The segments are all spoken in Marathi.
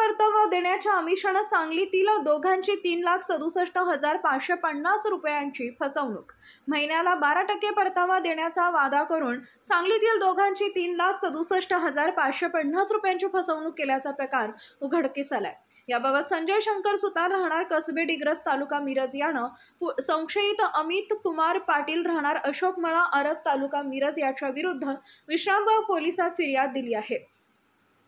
परतावा देण्याच्या आमिषानं सांगलीतील दोघांची 3,67,550 रुपयांची फसवणूक। महिन्याला 12% परतावा देण्याचा वादा करून सांगलीतील दोघांची 3,67,550 रुपयांची फसवणूक केल्याचा प्रकार उघडकीस आलाय। याबाबत संजय शंकर सुतार राहणार कसबे डिग्रस तालुका मिरज यानं संशयित अमित कुमार पाटील राहणार अशोकमळा आरग तालुका मिरज याच्या विरुद्ध विश्रामबाग पोलिसात फिर्याद दिली आहे।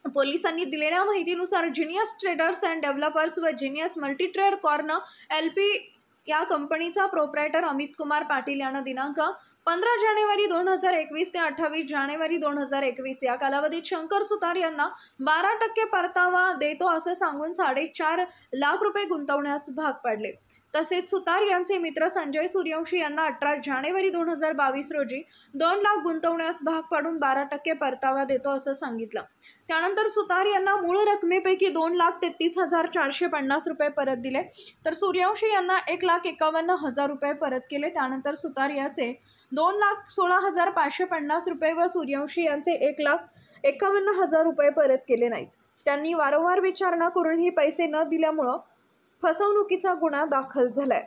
पोलिसांनी दिलेल्या माहितीनुसार जिनियस ट्रेडर्स अँड डेव्हलपर्स व जिनियस मल्टीट्रेड कॉर्न एलपी या कंपनीचा प्रोप्रायटर अमित कुमार पाटील यानं दिनांक 15 जानेवारी 2021 ते 28 जानेवारी 2021 या कालावधीत शंकर सुतार यांना 12% परतावा देतो असं सांगून 4.5 लाख रुपये गुंतवण्यास भाग पाडले। तसेच सुतार यांचे मित्र संजय सूर्यवंशी यांना 18 जानेवारी 2022 रोजी 2 लाख गुंतवण्यास भाग पाडून 12% परतावा देतो असं सांगितलं। त्यानंतर सुतार यांना मूळ रकमेपैकी 2,33,450 रुपये परत दिले, तर सूर्यवंशी यांना 1,51,000 रुपये परत केले। त्यानंतर सुतार याचे 2,16,550 रुपये व सूर्यवंशी यांचे 1,51,000 रुपये परत केले नाहीत। त्यांनी वारंवार विचारणा करूनही पैसे न दिल्यामुळे फसवणुकीचा गुन्हा दाखल झालाय।